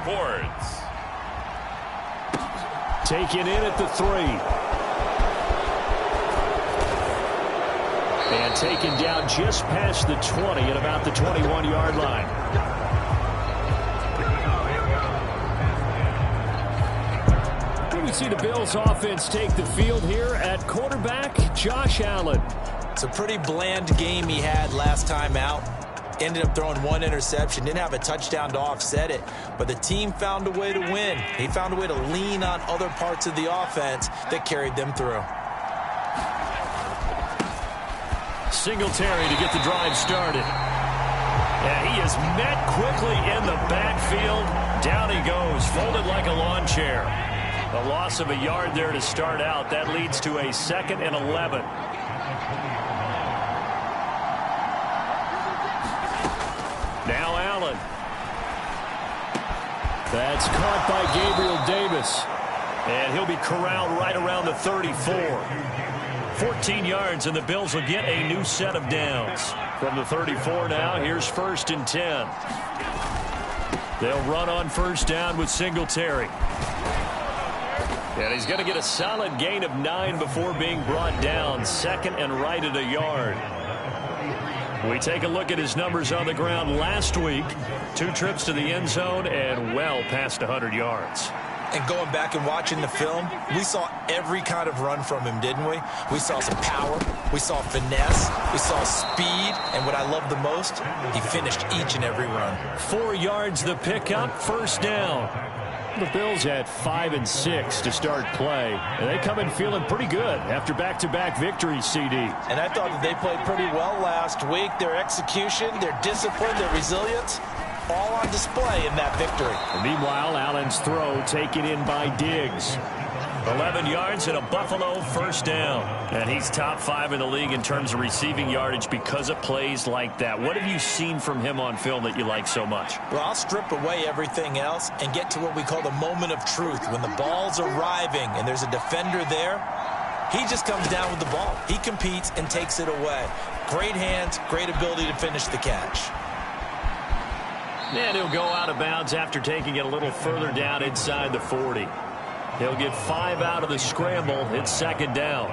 Sports. Taken in at the 3. And taken down just past the 20 at about the 21-yard line. We see the Bills offense take the field here at quarterback, Josh Allen. It's a pretty bland game he had last time out. Ended up throwing 1 interception. Didn't have a touchdown to offset it. But the team found a way to win. He found a way to lean on other parts of the offense that carried them through. Singletary to get the drive started. And he is met quickly in the backfield. Down he goes, folded like a lawn chair. A loss of a yard there to start out. That leads to a 2nd and 11. Now Allen. That's caught by Gabriel Davis. And he'll be corralled right around the 34. 14 yards, and the Bills will get a new set of downs. From the 34 now, here's 1st and 10. They'll run on 1st down with Singletary. And he's going to get a solid gain of 9 before being brought down. 2nd and right at a yard. We take a look at his numbers on the ground last week. 2 trips to the end zone and well past 100 yards. And going back and watching the film, we saw every kind of run from him, didn't we? We saw some power. We saw finesse. We saw speed. And what I love the most, he finished each and every run. 4 yards the pickup, 1st down. The Bills had 5 and 6 to start play, and they come in feeling pretty good after back-to-back victories, CD. And I thought that they played pretty well last week. Their execution, their discipline, their resilience, all on display in that victory. And meanwhile, Allen's throw taken in by Diggs. 11 yards and a Buffalo 1st down. And he's top 5 in the league in terms of receiving yardage because of plays like that. What have you seen from him on film that you like so much? Well, I'll strip away everything else and get to what we call the moment of truth. When the ball's arriving and there's a defender there, he just comes down with the ball. He competes and takes it away. Great hands, great ability to finish the catch. And he'll go out of bounds after taking it a little further down inside the 40. He'll get 5 out of the scramble. It's 2nd down.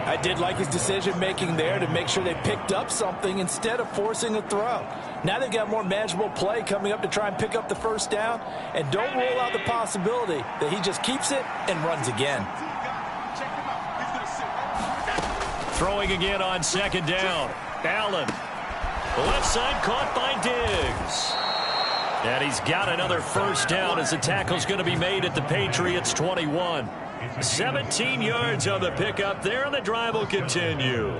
I did like his decision-making there to make sure they picked up something instead of forcing a throw. Now they've got more manageable play coming up to try and pick up the 1st down. And don't rule out the possibility that he just keeps it and runs again. Throwing again on 2nd down. Allen. Left side caught by Diggs. And he's got another 1st down as the tackle's going to be made at the Patriots 21. 17 yards on the pickup there, and the drive will continue.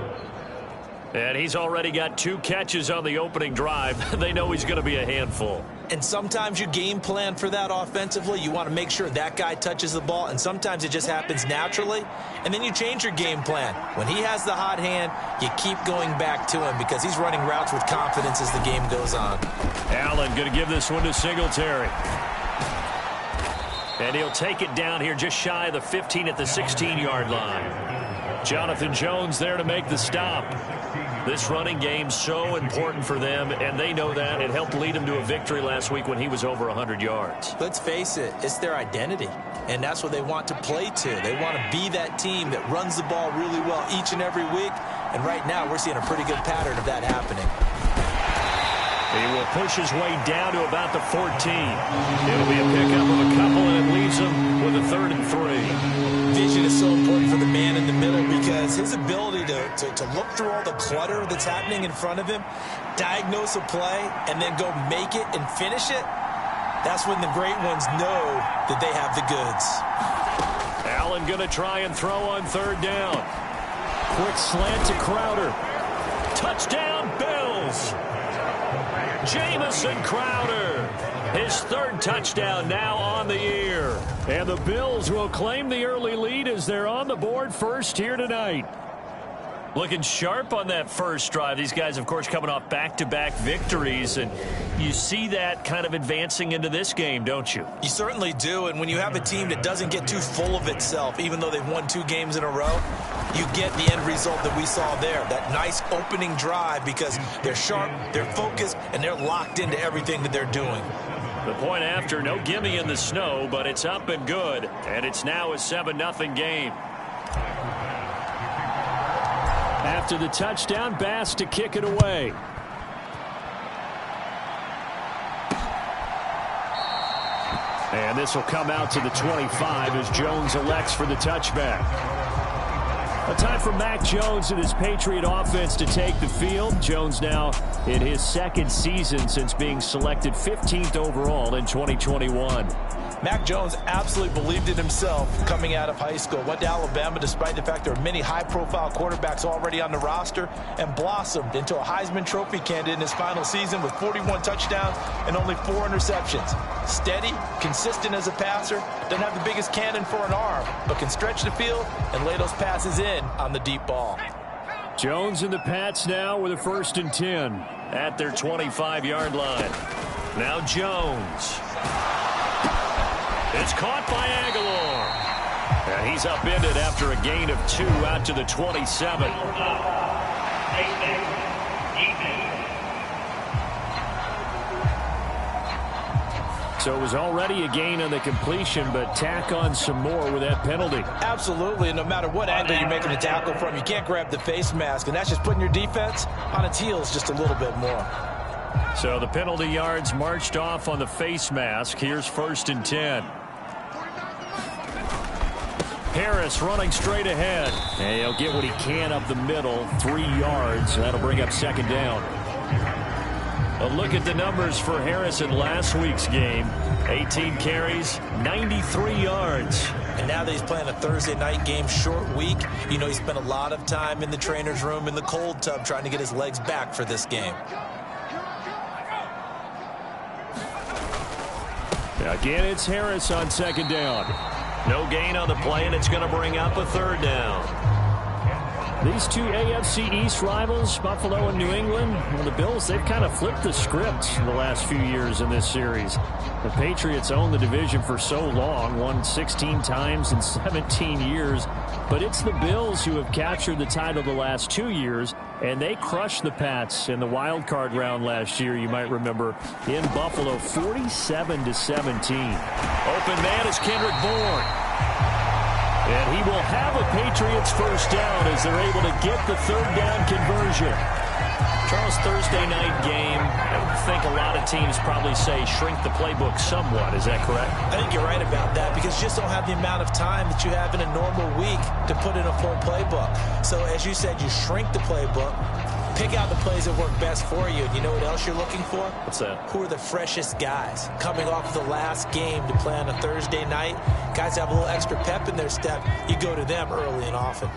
And he's already got 2 catches on the opening drive. They know he's going to be a handful. And sometimes you game plan for that offensively. You want to make sure that guy touches the ball, and sometimes it just happens naturally. And then you change your game plan. When he has the hot hand, you keep going back to him because he's running routes with confidence as the game goes on. Allen going to give this one to Singletary. And he'll take it down here just shy of the 15 at the 16-yard line. Jonathan Jones there to make the stop. This running game so important for them, and they know that. It helped lead them to a victory last week when he was over 100 yards. Let's face it, it's their identity, and that's what they want to play to. They want to be that team that runs the ball really well each and every week, and right now we're seeing a pretty good pattern of that happening. He will push his way down to about the 14. It'll be a pickup of a couple, and it leaves him with a 3rd and 3. Vision is so important for the man in the middle because his ability to look through all the clutter that's happening in front of him, diagnose a play, and then go make it and finish it, that's when the great ones know that they have the goods. Allen going to try and throw on 3rd down. Quick slant to Crowder. Touchdown, Bills! Jamison Crowder, his 3rd touchdown now on the year. And the Bills will claim the early lead as they're on the board first here tonight. Looking sharp on that first drive. These guys, of course, coming off back-to-back victories, and you see that kind of advancing into this game, don't you? You certainly do, and when you have a team that doesn't get too full of itself, even though they've won 2 games in a row, you get the end result that we saw there, that nice opening drive because they're sharp, they're focused, and they're locked into everything that they're doing. The point after, no gimme in the snow, but it's up and good. And it's now a 7-0 game. After the touchdown, Bass to kick it away. And this will come out to the 25 as Jones elects for the touchback. A time for Mac Jones and his Patriot offense to take the field. Jones now in his second season since being selected 15th overall in 2021. Mac Jones absolutely believed in himself coming out of high school. Went to Alabama despite the fact there are many high-profile quarterbacks already on the roster, and blossomed into a Heisman Trophy candidate in his final season with 41 touchdowns and only 4 interceptions. Steady, consistent as a passer, doesn't have the biggest cannon for an arm, but can stretch the field and lay those passes in on the deep ball. Jones and the Pats now with a 1st and 10 at their 25-yard line. Now Jones. It's caught by Aguilar. And he's upended after a gain of 2 out to the 27. So it was already a gain on the completion, but tack on some more with that penalty. Absolutely, and no matter what angle you're making a tackle from, you can't grab the face mask, and that's just putting your defense on its heels just a little bit more. So the penalty yards marched off on the face mask. Here's 1st and 10. Harris running straight ahead. And he'll get what he can up the middle, 3 yards. That'll bring up 2nd down. A look at the numbers for Harris in last week's game. 18 carries, 93 yards. And now that he's playing a Thursday night game, short week, you know he spent a lot of time in the trainer's room in the cold tub trying to get his legs back for this game. Again, it's Harris on 2nd down. No gain on the play, and it's going to bring up a 3rd down. These two AFC East rivals, Buffalo and New England, well, the Bills, they've kind of flipped the script in the last few years in this series. The Patriots owned the division for so long, won 16 times in 17 years. But it's the Bills who have captured the title the last 2 years, and they crushed the Pats in the wild card round last year, you might remember, in Buffalo, 47-17. Open man is Kendrick Bourne. And he will have a Patriots 1st down as they're able to get the 3rd down conversion. Charles, Thursday night game, I think a lot of teams probably say shrink the playbook somewhat. Is that correct? I think you're right about that because you just don't have the amount of time that you have in a normal week to put in a full playbook. So as you said, you shrink the playbook, pick out the plays that work best for you. And you know what else you're looking for? What's that? Who are the freshest guys coming off the last game to play on a Thursday night? Guys have a little extra pep in their step. You go to them early and often.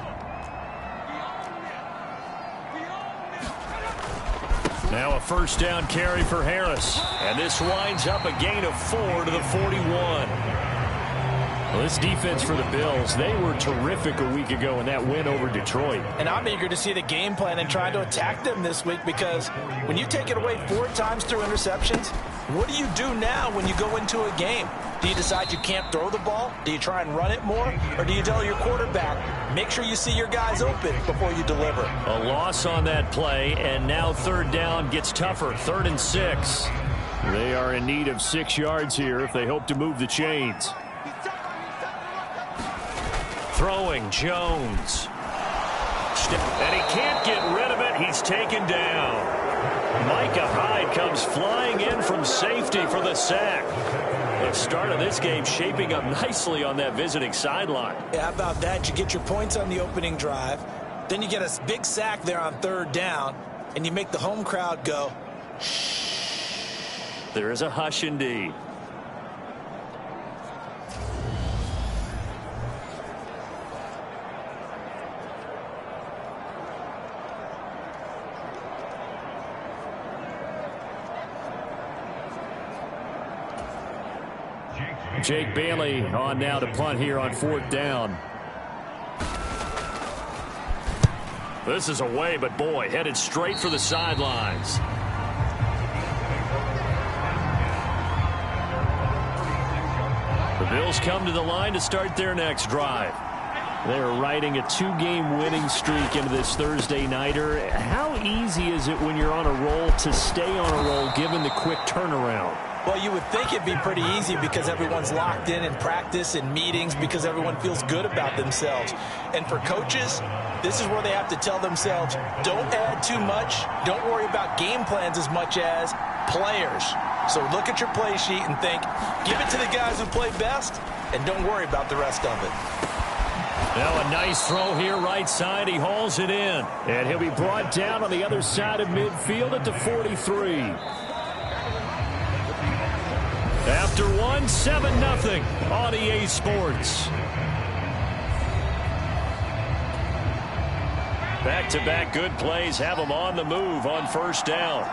Now a 1st down carry for Harris. And this winds up a gain of 4 to the 41. Well, this defense for the Bills, they were terrific a week ago in that win over Detroit. And I'm eager to see the game plan and try to attack them this week because when you take it away 4 times through interceptions, what do you do now when you go into a game? Do you decide you can't throw the ball? Do you try and run it more? Or do you tell your quarterback, make sure you see your guys open before you deliver? A loss on that play, and now 3rd down gets tougher. 3rd and 6. They are in need of 6 yards here if they hope to move the chains. Throwing, Jones. And he can't get rid of it. He's taken down. Micah Hyde comes flying in from safety for the sack. The start of this game shaping up nicely on that visiting sideline. Yeah, how about that? You get your points on the opening drive. Then you get a big sack there on 3rd down. And you make the home crowd go, shh. There is a hush indeed. Jake Bailey on now to punt here on 4th down. This is away, but boy, headed straight for the sidelines. The Bills come to the line to start their next drive. They're riding a 2-game winning streak into this Thursday nighter. How easy is it when you're on a roll to stay on a roll given the quick turnaround? Well, you would think it'd be pretty easy because everyone's locked in practice and meetings because everyone feels good about themselves. And for coaches, this is where they have to tell themselves, don't add too much, don't worry about game plans as much as players. So look at your play sheet and think, give it to the guys who play best, and don't worry about the rest of it. Now a nice throw here right side. He hauls it in. And he'll be brought down on the other side of midfield at the 43. After one, 7-0 on EA Sports. Back-to-back good plays have them on the move on first down.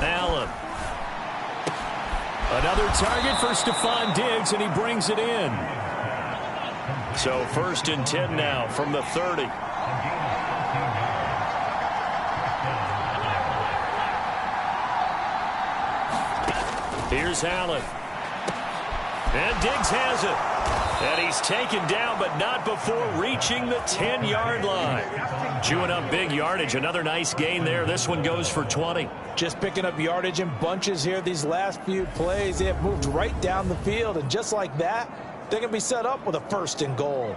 Allen. Another target for Stephon Diggs, and he brings it in. So 1st and 10 now from the 30. Here's Allen. And Diggs has it. And he's taken down, but not before reaching the 10-yard line. Chewing up big yardage. Another nice gain there. This one goes for 20. Just picking up yardage in bunches here. These last few plays, they have moved right down the field. And just like that, they're going to be set up with a 1st and goal.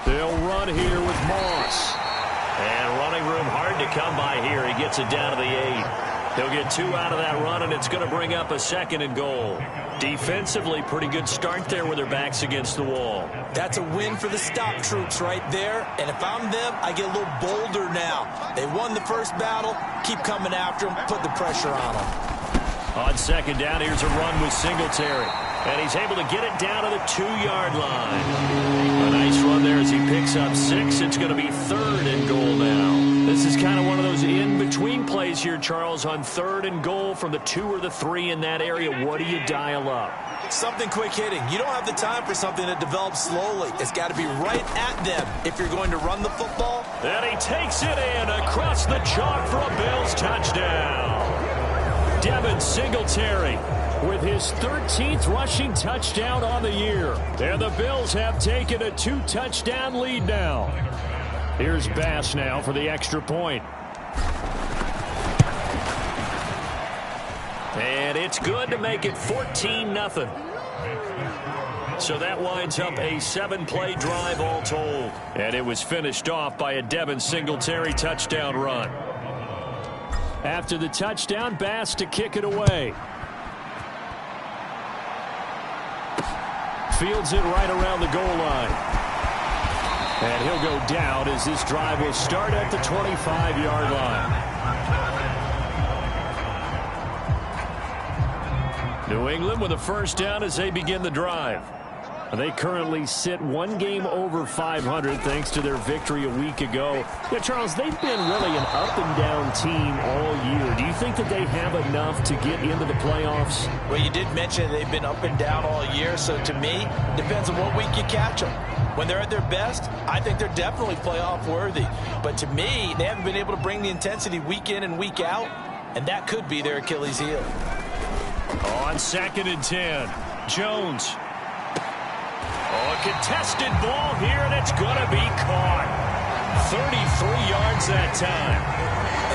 They'll run here with Moss. And running room hard to come by here. He gets it down to the 8. He'll get 2 out of that run, and it's going to bring up a 2nd and goal. Defensively, pretty good start there with their backs against the wall. That's a win for the stop troops right there. And if I'm them, I get a little bolder now. They won the first battle. Keep coming after them. Put the pressure on them. On 2nd down, here's a run with Singletary. And he's able to get it down to the 2-yard line. A nice run there as he picks up 6. It's going to be 3rd and goal now. This is kind of one of those in-between plays here, Charles, on 3rd and goal from the 2 or the 3 in that area. What do you dial up? Something quick hitting. You don't have the time for something that develops slowly. It's got to be right at them if you're going to run the football. And he takes it in across the chalk for a Bills touchdown. Devin Singletary with his 13th rushing touchdown on the year. And the Bills have taken a 2-touchdown lead now. Here's Bass now for the extra point. And it's good to make it 14-0. So that winds up a 7-play drive all told. And it was finished off by a Devin Singletary touchdown run. After the touchdown, Bass to kick it away. Fields it right around the goal line. And he'll go down as this drive will start at the 25-yard line. New England with a 1st down as they begin the drive. They currently sit 1 game over 500 thanks to their victory a week ago. Yeah, Charles, they've been really an up-and-down team all year. Do you think that they have enough to get into the playoffs? Well, you did mention they've been up and down all year, so to me, depends on what week you catch them. When they're at their best, I think they're definitely playoff worthy. But to me, they haven't been able to bring the intensity week in and week out, and that could be their Achilles heel. On 2nd and 10, Jones. Oh, a contested ball here, and it's going to be caught. 33 yards that time.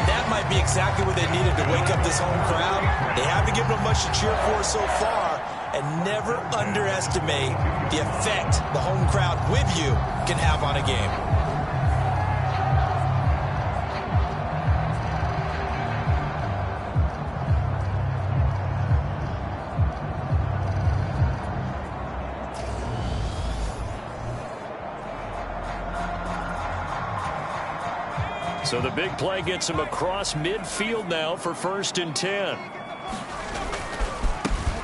And that might be exactly what they needed to wake up this home crowd. They haven't given them much to cheer for so far, and never underestimate the effect the home crowd with you can have on a game. So the big play gets him across midfield now for 1st and 10.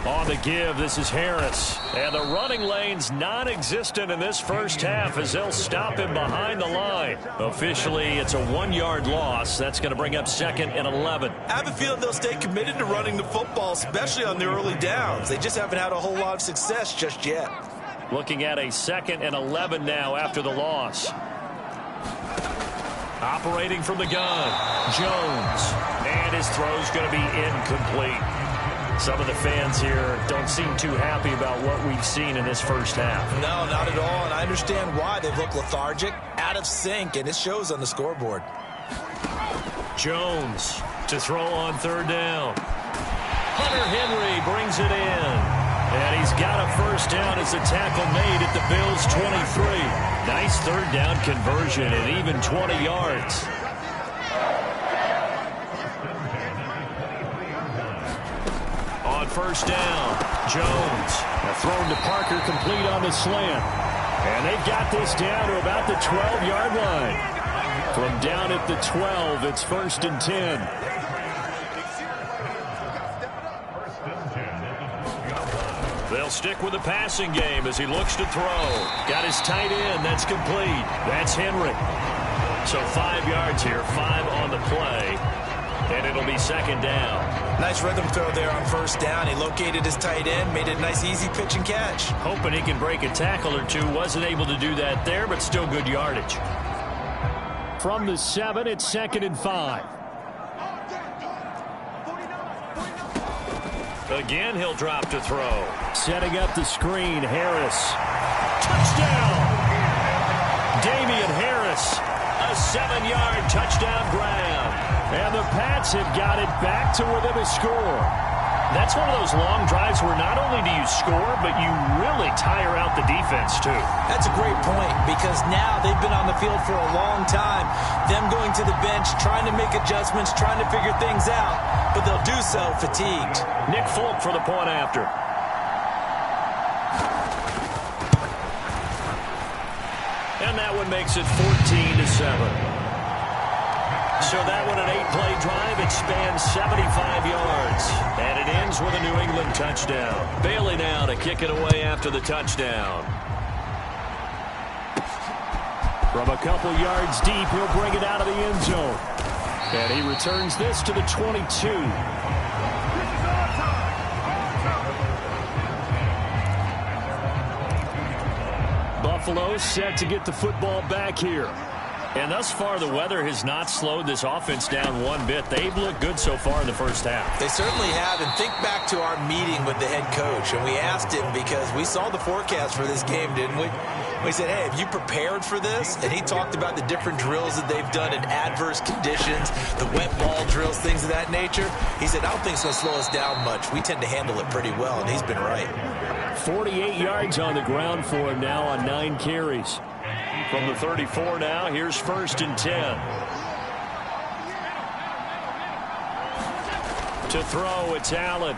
On the give, this is Harris. And the running lane's non-existent in this first half as they'll stop him behind the line. Officially, it's a 1-yard loss. That's going to bring up 2nd and 11. I have a feeling they'll stay committed to running the football, especially on their early downs. They just haven't had a whole lot of success just yet. Looking at a 2nd and 11 now after the loss. Operating from the gun, Jones. And his throw's going to be incomplete. Some of the fans here don't seem too happy about what we've seen in this first half. No, not at all, and I understand why. They've looked lethargic, out of sync, and it shows on the scoreboard. Jones to throw on third down. Hunter Henry brings it in. And he's got a first down as a tackle made at the Bills' 23. Nice third down conversion and even 20 yards. On first down, Jones. Thrown to Parker, complete on the slant. And they've got this down to about the 12-yard line. From down at the 12, it's 1st and 10. They'll stick with the passing game as he looks to throw. Got his tight end. That's complete. That's Henry. So 5 yards here, 5 on the play. And it'll be 2nd down. Nice rhythm throw there on first down. He located his tight end, made it a nice easy pitch and catch. Hoping he can break a tackle or two. Wasn't able to do that there, but still good yardage. From the 7, it's 2nd and 5. Again, he'll drop to throw. Setting up the screen, Harris. Touchdown! Damian Harris, a 7-yard touchdown grab. And the Pats have got it back to within a score. That's one of those long drives where not only do you score, but you really tire out the defense, too. That's a great point, because now they've been on the field for a long time. Them going to the bench, trying to make adjustments, trying to figure things out, but they'll do so fatigued. Nick Folk for the point after. And that one makes it 14-7. So that one, an 8-play drive. It spans 75 yards. And it ends with a New England touchdown. Bailey now to kick it away after the touchdown. From a couple yards deep, he'll bring it out of the end zone. And he returns this to the 22. Buffalo set to get the football back here. And thus far, the weather has not slowed this offense down one bit. They've looked good so far in the first half. They certainly have. And think back to our meeting with the head coach. And we asked him, because we saw the forecast for this game, didn't we? We said, hey, have you prepared for this? And he talked about the different drills that they've done in adverse conditions, the wet ball drills, things of that nature. He said, I don't think it's going to slow us down much. We tend to handle it pretty well, and he's been right. 48 yards on the ground for him now on 9 carries. From the 34 now, here's 1st and 10. To throw, it's Allen.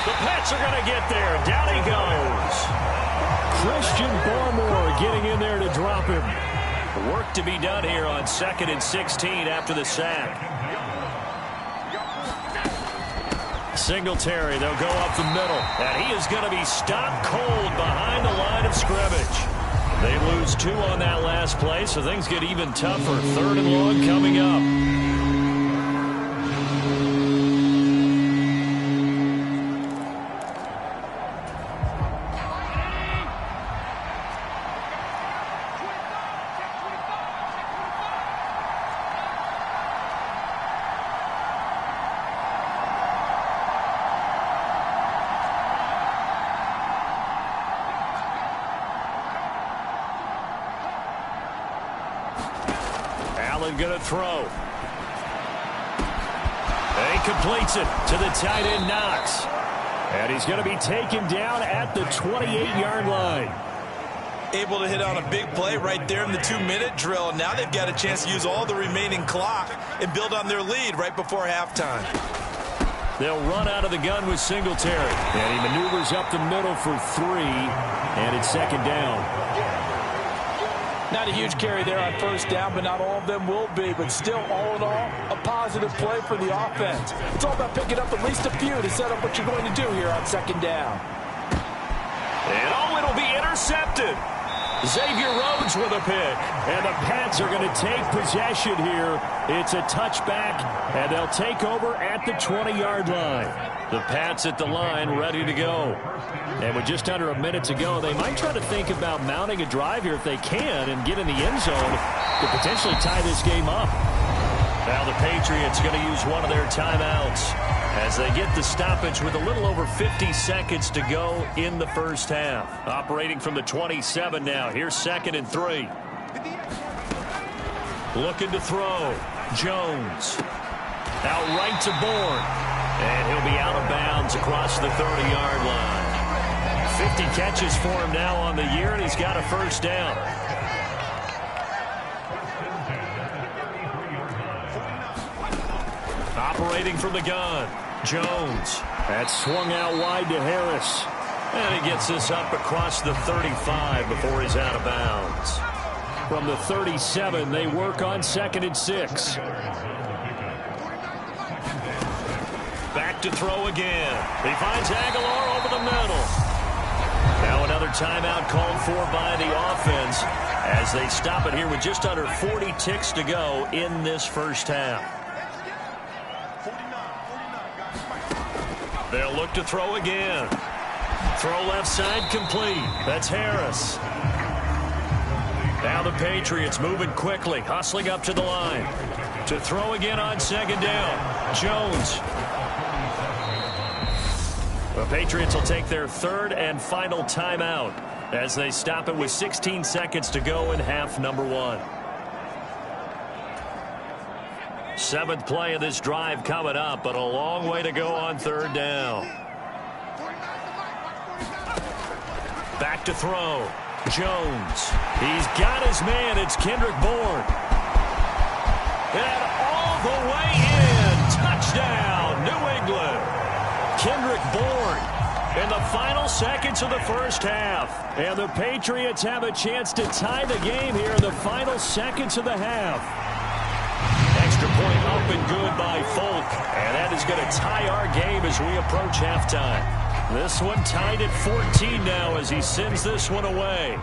The Pats are going to get there. Down he goes. Christian Barmore getting in there to drop him. Work to be done here on 2nd and 16 after the sack. Singletary, they'll go up the middle. And he is going to be stopped cold behind the line of scrimmage. They lose 2 on that last play, so things get even tougher. 3rd and long coming up. Going to throw. He completes it to the tight end, Knox. And he's going to be taken down at the 28-yard line. Able to hit on a big play right there in the 2-minute drill. And now they've got a chance to use all the remaining clock and build on their lead right before halftime. They'll run out of the gun with Singletary. And he maneuvers up the middle for 3. And it's 2nd down. Not a huge carry there on first down, but not all of them will be. But still, all in all, a positive play for the offense. It's all about picking up at least a few to set up what you're going to do here on 2nd down. And it'll be intercepted. Xavier Rhodes with a pick. And the Pats are going to take possession here. It's a touchback, and they'll take over at the 20-yard line. The Pats at the line ready to go. And with just under a minute to go, they might try to think about mounting a drive here if they can and get in the end zone to potentially tie this game up. Now the Patriots going to use one of their timeouts as they get the stoppage with a little over 50 seconds to go in the first half. Operating from the 27 now. Here's 2nd and 3. Looking to throw. Jones. Out right to Bourne. And he'll be out of bounds across the 30-yard line. 50 catches for him now on the year, and he's got a first down. Operating from the gun. Jones. That's swung out wide to Harris. And he gets this up across the 35 before he's out of bounds. From the 37, they work on 2nd and 6. Back to throw again. He finds Aguilar over the middle. Now another timeout called for by the offense as they stop it here with just under 40 ticks to go in this first half. They'll look to throw again. Throw left side complete. That's Harris. Now the Patriots moving quickly, hustling up to the line. To throw again on 2nd down. Jones. The Patriots will take their 3rd and final timeout as they stop it with 16 seconds to go in half number 1. 7th play of this drive coming up, but a long way to go on 3rd down. Back to throw. Jones. He's got his man. It's Kendrick Bourne. And all the way in. Touchdown, New England. Kendrick Bourne in the final seconds of the first half. And the Patriots have a chance to tie the game here in the final seconds of the half. Extra point up and good by Folk. And that is going to tie our game as we approach halftime. This one tied at 14 now as he sends this one away.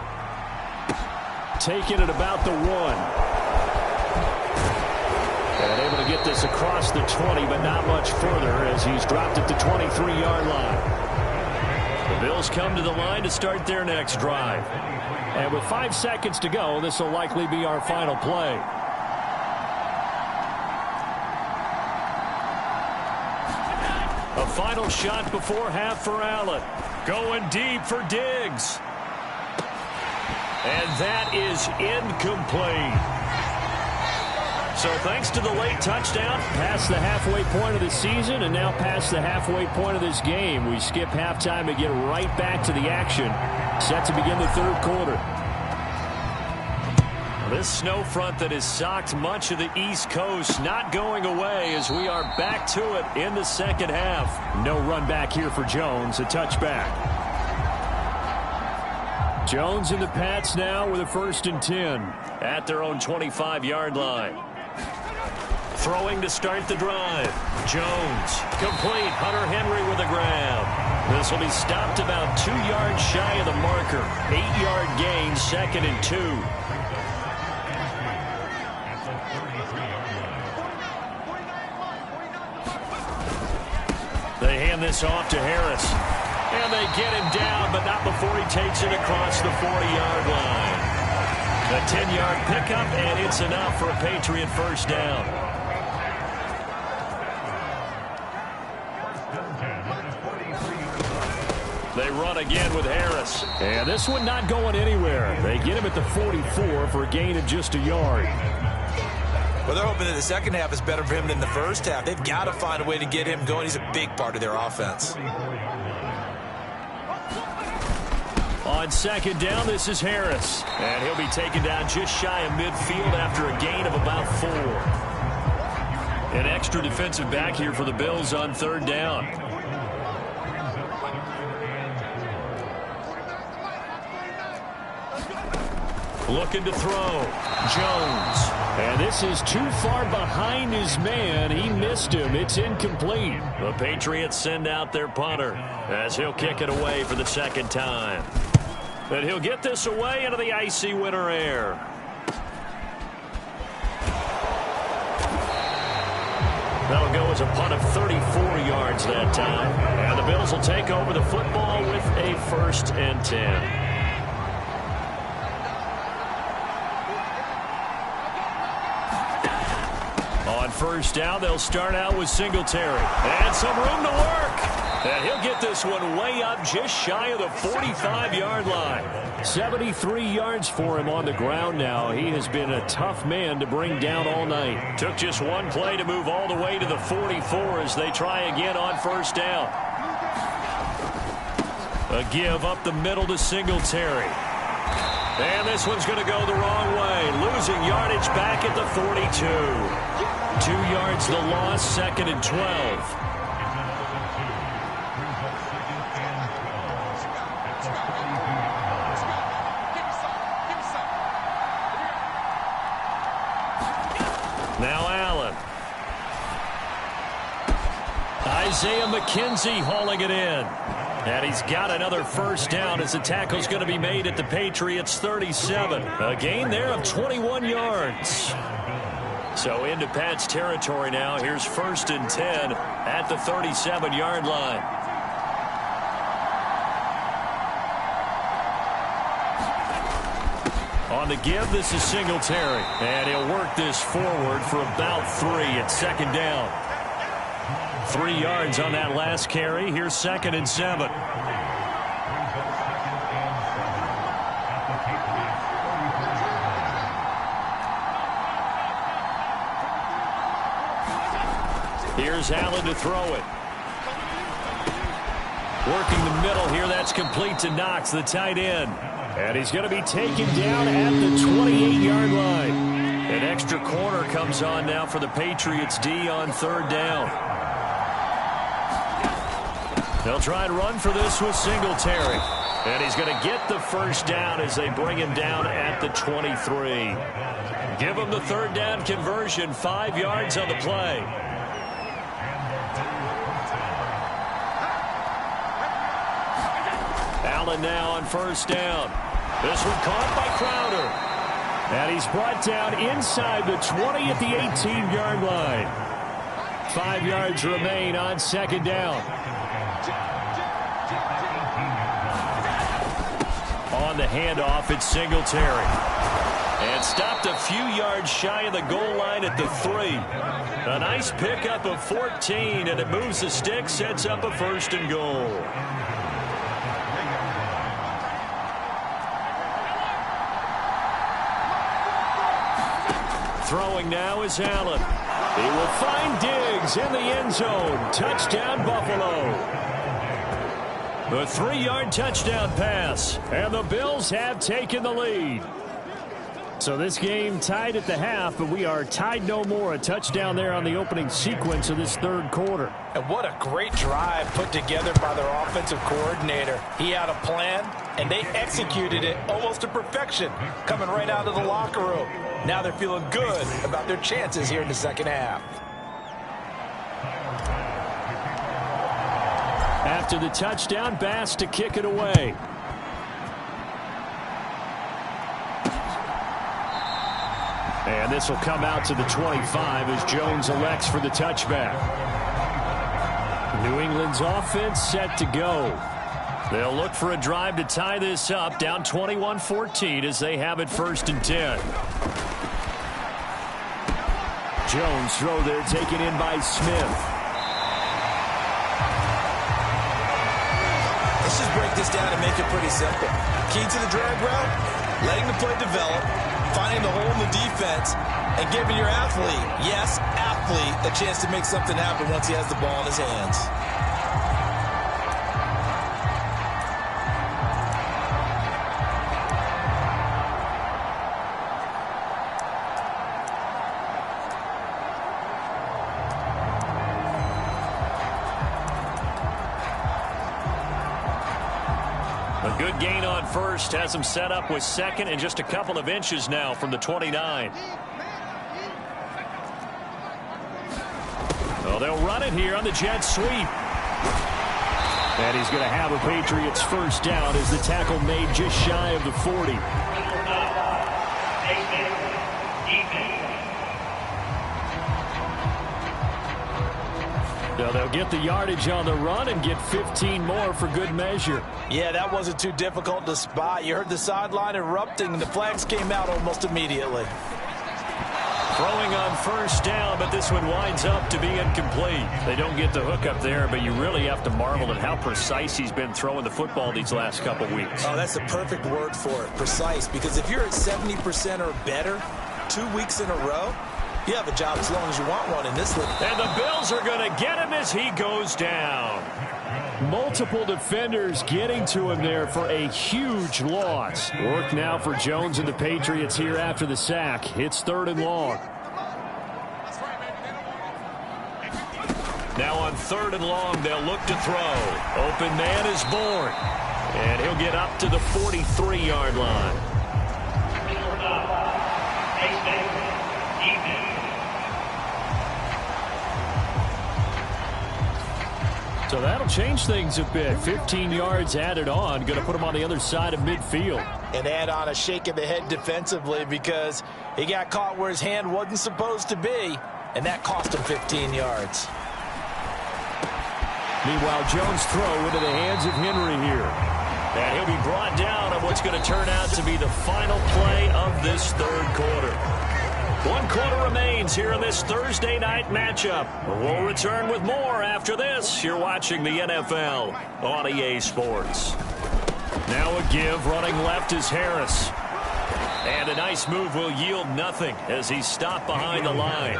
Taking it about the 1. And able to get this across the 20, but not much further as he's dropped at the 23-yard line. The Bills come to the line to start their next drive. And with 5 seconds to go, this will likely be our final play. A final shot before half for Allen. Going deep for Diggs. And that is incomplete. So thanks to the late touchdown, past the halfway point of the season and now past the halfway point of this game, we skip halftime and get right back to the action. Set to begin the 3rd quarter. This snow front that has socked much of the East Coast not going away as we are back to it in the second half. No run back here for Jones, a touchback. Jones and the Pats now with a 1st and 10 at their own 25-yard line. Throwing to start the drive. Jones, complete. Hunter Henry with a grab. This will be stopped about 2 yards shy of the marker. 8-yard gain, 2nd and 2. They hand this off to Harris. And they get him down, but not before he takes it across the 40-yard line. A 10-yard pickup, and it's enough for a Patriot first down. They run again with Harris. And this one not going anywhere. They get him at the 44 for a gain of just a yard. Well, they're hoping that the second half is better for him than the first half. They've got to find a way to get him going. He's a big part of their offense. On 2nd down, this is Harris. And he'll be taken down just shy of midfield after a gain of about 4. An extra defensive back here for the Bills on 3rd down. Looking to throw. Jones. And this is too far behind his man. He missed him. It's incomplete. The Patriots send out their punter as he'll kick it away for the 2nd time. And he'll get this away into the icy winter air. That'll go as a punt of 34 yards that time. And the Bills will take over the football with a 1st and 10. On 1st down, they'll start out with Singletary. And some room to work. And he'll get this one way up just shy of the 45-yard line. 73 yards for him on the ground now. He has been a tough man to bring down all night. Took just one play to move all the way to the 44 as they try again on 1st down. A give up the middle to Singletary. And this one's going to go the wrong way. Losing yardage back at the 42. 2 yards the loss, 2nd and 12. Now Allen. Isaiah McKenzie hauling it in. And he's got another 1st down as the tackle's going to be made at the Patriots' 37. A gain there of 21 yards. So into Pat's territory now. Here's 1st and 10 at the 37-yard line. On the give, this is Singletary. And he'll work this forward for about 3 at 2nd down. 3 yards on that last carry. Here's 2nd and 7. Here's Allen to throw it. Working the middle here. That's complete to Knox, the tight end. And he's going to be taken down at the 28-yard line. An extra corner comes on now for the Patriots D on 3rd down. They'll try and run for this with Singletary. And he's going to get the 1st down as they bring him down at the 23. Give him the 3rd down conversion. 5 yards on the play. Allen now on 1st down. This one caught by Crowder. And he's brought down inside the 20 at the 18-yard line. 5 yards remain on 2nd down. On the handoff, it's Singletary. And stopped a few yards shy of the goal line at the 3. A nice pickup of 14, and it moves the stick, sets up a 1st and goal. Throwing now is Allen. He will find Diggs in the end zone. Touchdown, Buffalo. The 3-yard touchdown pass. And the Bills have taken the lead. So this game tied at the half, but we are tied no more. A touchdown there on the opening sequence of this 3rd quarter. And what a great drive put together by their offensive coordinator. He had a plan, and they executed it almost to perfection, coming right out of the locker room. Now they're feeling good about their chances here in the 2nd half. After the touchdown, Bass to kick it away. And this will come out to the 25 as Jones elects for the touchback. New England's offense set to go. They'll look for a drive to tie this up, down 21-14 as they have it 1st and 10. Jones throw there, taken in by Smith. Let's just break this down and make it pretty simple. Key to the drag route, letting the play develop, finding the hole in the defense, and giving your athlete, yes, athlete, a chance to make something happen once he has the ball in his hands. A good gain on 1st has him set up with 2nd and just a couple of inches now from the 29. Well, they'll run it here on the jet sweep. And he's going to have a Patriots first down as the tackle made just shy of the 40. So they'll get the yardage on the run and get 15 more for good measure. Yeah, that wasn't too difficult to spot. You heard the sideline erupting, and the flags came out almost immediately. Throwing on first down, but this one winds up to be incomplete. They don't get the hook up there, but you really have to marvel at how precise he's been throwing the football these last couple weeks. Oh, that's the perfect word for it, precise, because if you're at 70% or better 2 weeks in a row, you have a job as long as you want one in this league. And the Bills are going to get him as he goes down. Multiple defenders getting to him there for a huge loss. Work now for Jones and the Patriots here after the sack. It's 3rd and long. Now on 3rd and long, they'll look to throw. Open man is born. And he'll get up to the 43-yard line. So that'll change things a bit. 15 yards added on. Going to put him on the other side of midfield. And add on a shake of the head defensively because he got caught where his hand wasn't supposed to be, and that cost him 15 yards. Meanwhile, Jones' throw into the hands of Henry here. And he'll be brought down on what's going to turn out to be the final play of this 3rd quarter. 1 quarter remains here in this Thursday night matchup. We'll return with more after this. You're watching the NFL on EA Sports. Now a give. Running left is Harris. And a nice move will yield nothing as he's stopped behind the line.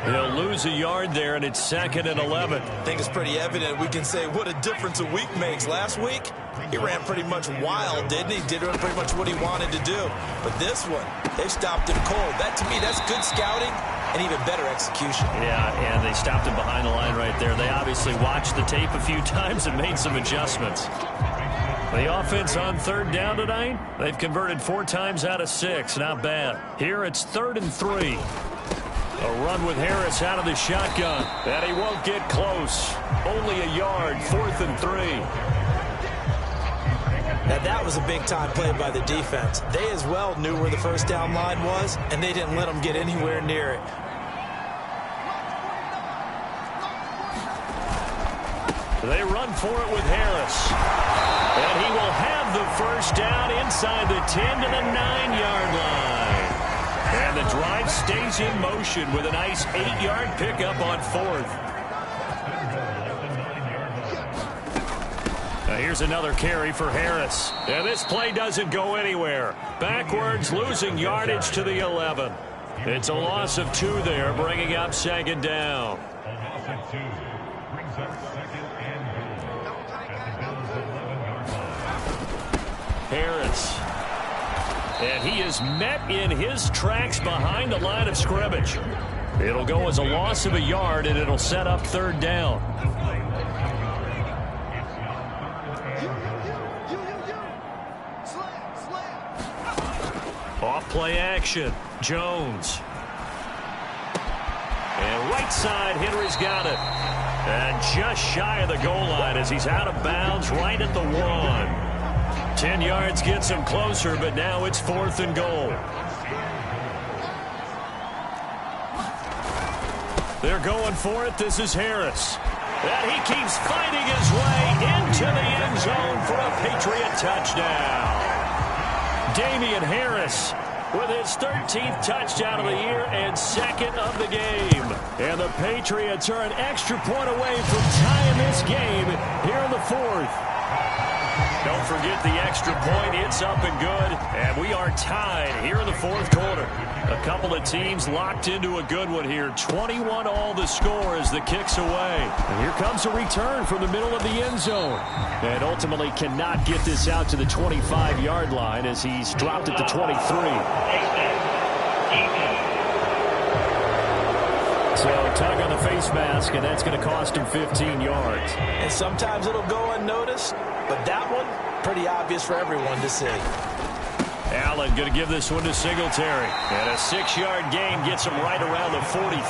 He'll lose a yard there, and it's 2nd and 11. I think it's pretty evident. We can say what a difference a week makes. Last week, he ran pretty much wild, didn't he? Did pretty much what he wanted to do. But this one, they stopped him cold. That, to me, that's good scouting and even better execution. Yeah, and they stopped him behind the line right there. They obviously watched the tape a few times and made some adjustments. The offense on 3rd down tonight, they've converted 4 times out of 6. Not bad. Here it's 3rd and 3. A run with Harris out of the shotgun. And he won't get close. Only a yard, 4th and 3. Now, that was a big-time play by the defense. They as well knew where the first down line was, and they didn't let them get anywhere near it. They run for it with Harris. And he will have the first down inside the 10 to the 9-yard line. And the drive stays in motion with a nice 8-yard pickup on 4th. Now here's another carry for Harris. And this play doesn't go anywhere. Backwards, losing yardage to the 11. It's a loss of 2 there, bringing up 2nd down. Harris. And he is met in his tracks behind the line of scrimmage. It'll go as a loss of a yard, and it'll set up 3rd down. Off play action. Jones. And right side, Henry's got it. And just shy of the goal line as he's out of bounds right at the 1. 10 yards gets him closer, but now it's 4th and goal. They're going for it. This is Harris. And he keeps fighting his way into the end zone for a Patriot touchdown. Damian Harris with his 13th touchdown of the year and 2nd of the game. And the Patriots are an extra point away from tying this game here in the 4th. Don't forget the extra point. It's up and good. And we are tied here in the 4th quarter. A couple of teams locked into a good one here. 21 all the score as the kick's away. And here comes a return from the middle of the end zone. And ultimately cannot get this out to the 25-yard line as he's dropped it to 23. So tug on the face mask, and that's going to cost him 15 yards. And sometimes it'll go unnoticed, but that one, pretty obvious for everyone to see. Allen going to give this one to Singletary. And a 6-yard gain gets him right around the 43.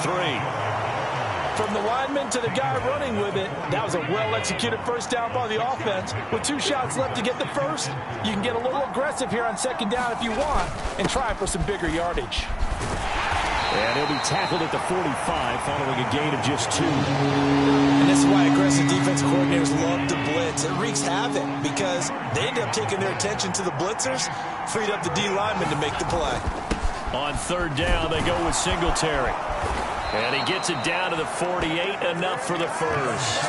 from the lineman to the guy running with it, that was a well-executed first down by the offense. With 2 shots left to get the first, you can get a little aggressive here on second down if you want and try for some bigger yardage. And he'll be tackled at the 45 following a gain of just 2. And this is why aggressive defense coordinators love to blitz. It wreaks havoc because they end up taking their attention to the blitzers, freed up the D lineman to make the play. On third down, they go with Singletary. And he gets it down to the 48, enough for the first.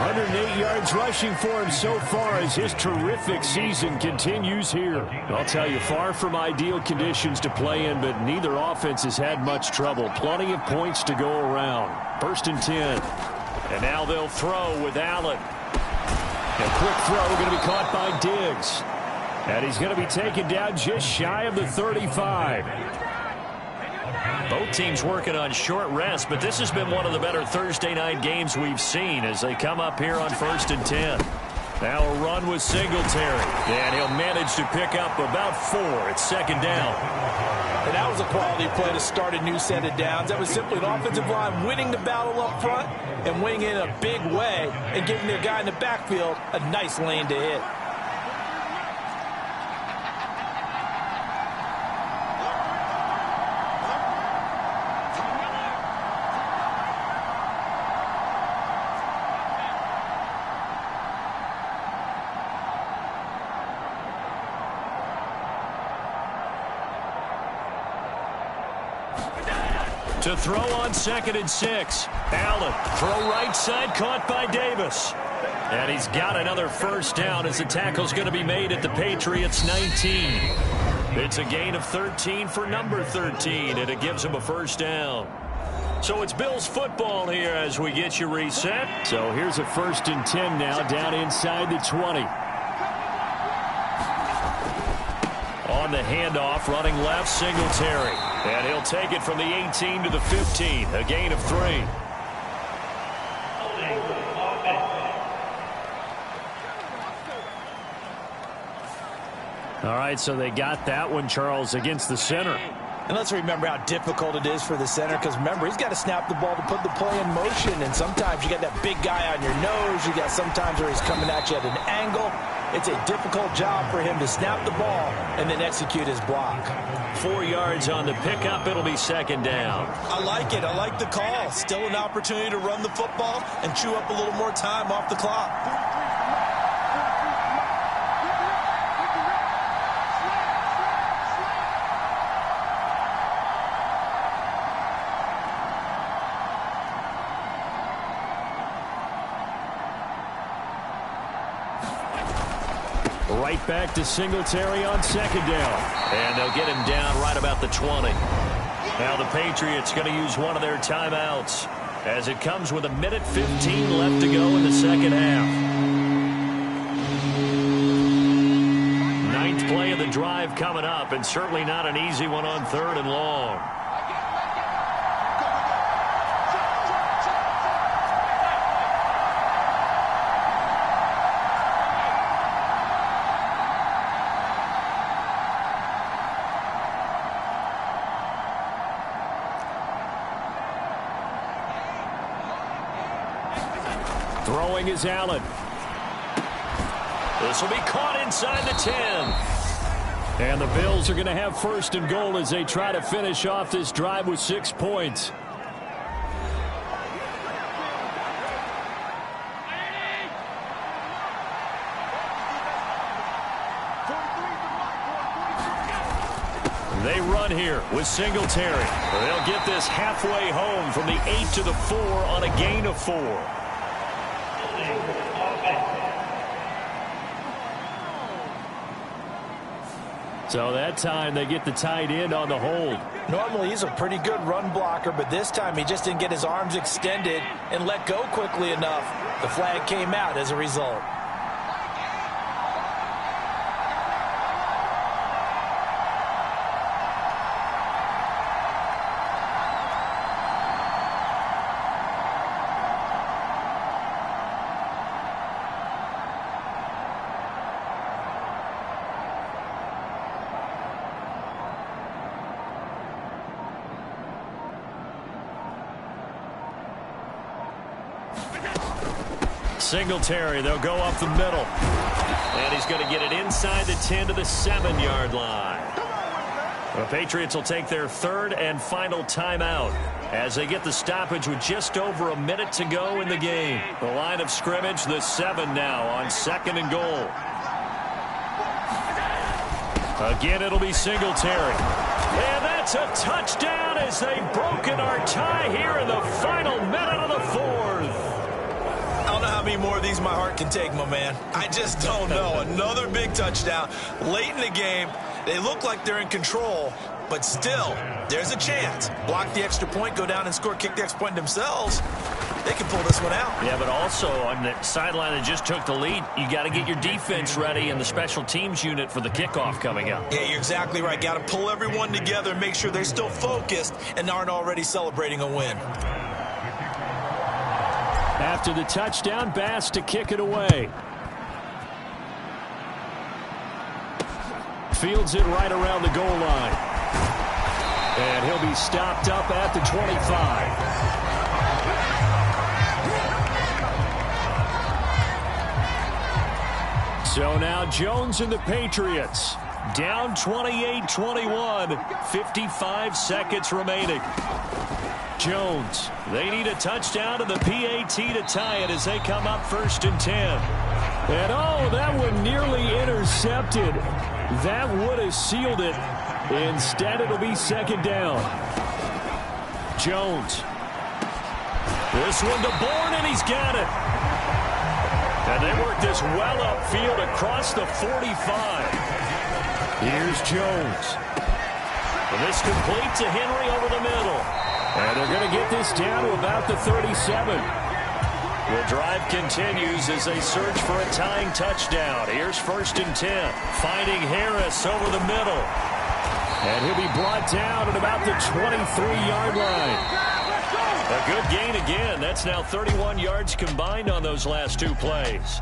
108 yards rushing for him so far as his terrific season continues here. I'll tell you, far from ideal conditions to play in, but neither offense has had much trouble. Plenty of points to go around. 1st and 10. And now they'll throw with Allen. A quick throw going to be caught by Diggs. And he's going to be taken down just shy of the 35. Both teams working on short rest, but this has been one of the better Thursday night games we've seen as they come up here on 1st and 10. Now a run with Singletary, and he'll manage to pick up about 4 at second down. And that was a quality play to start a new set of downs. That was simply an offensive line winning the battle up front and winning it in a big way and giving their guy in the backfield a nice lane to hit. To throw on 2nd and 6. Allen, throw right side, caught by Davis. And he's got another first down as the tackle's going to be made at the Patriots' 19. It's a gain of 13 for number 13, and it gives him a first down. So it's Bills football here as we get you reset. So here's a 1st and 10 now down inside the 20. On the handoff, running left, Singletary. And he'll take it from the 18 to the 15, a gain of 3. All right, so they got that one, Charles, against the center. And let's remember how difficult it is for the center, because remember, he's got to snap the ball to put the play in motion, and sometimes you got that big guy on your nose. You got sometimes where he's coming at you at an angle. It's a difficult job for him to snap the ball and then execute his block. 4 yards on the pickup. It'll be second down. I like it. I like the call. Still an opportunity to run the football and chew up a little more time off the clock. Right back to Singletary on second down. And they'll get him down right about the 20. Now the Patriots going to use one of their timeouts as it comes with 1:15 left to go in the second half. 9th play of the drive coming up, and certainly not an easy one on 3rd and long. Throwing is Allen. This will be caught inside the 10. And the Bills are going to have 1st and goal as they try to finish off this drive with 6 points. They run here with Singletary. They'll get this halfway home from the 8 to the 4 on a gain of 4. So that time they get the tight end on the hold. Normally he's a pretty good run blocker, but this time he just didn't get his arms extended and let go quickly enough. The flag came out as a result. Singletary, they'll go up the middle. And he's going to get it inside the 10 to the 7-yard line. The Patriots will take their third and final timeout as they get the stoppage with just over a minute to go in the game. The line of scrimmage, the 7 now on 2nd and goal. Again, it'll be Singletary. And that's a touchdown as they've broken our tie here in the final minute of the 4th. I don't know how many more of these my heart can take, my man. I just don't know. Another big touchdown late in the game. They look like they're in control, but still, there's a chance. Block the extra point, go down and score, kick the extra point themselves. They can pull this one out. Yeah, but also on the sideline that just took the lead, you got to get your defense ready and the special teams unit for the kickoff coming up. Yeah, you're exactly right. Got to pull everyone together and make sure they're still focused and aren't already celebrating a win. After the touchdown, Bass to kick it away. Fields it right around the goal line. And he'll be stopped up at the 25. So now Jones and the Patriots down 28-21, 55 seconds remaining. Jones, they need a touchdown to the PAT to tie it as they come up 1st and 10. And oh, that one nearly intercepted. That would have sealed it. Instead, it'll be 2nd down. Jones. This one to Bourne, and he's got it. And they work this well upfield across the 45. Here's Jones. And this complete to Henry over the middle. And they're going to get this down to about the 37. The drive continues as they search for a tying touchdown. Here's 1st and 10. Finding Harris over the middle. And he'll be brought down at about the 23-yard line. A good gain again. That's now 31 yards combined on those last 2 plays.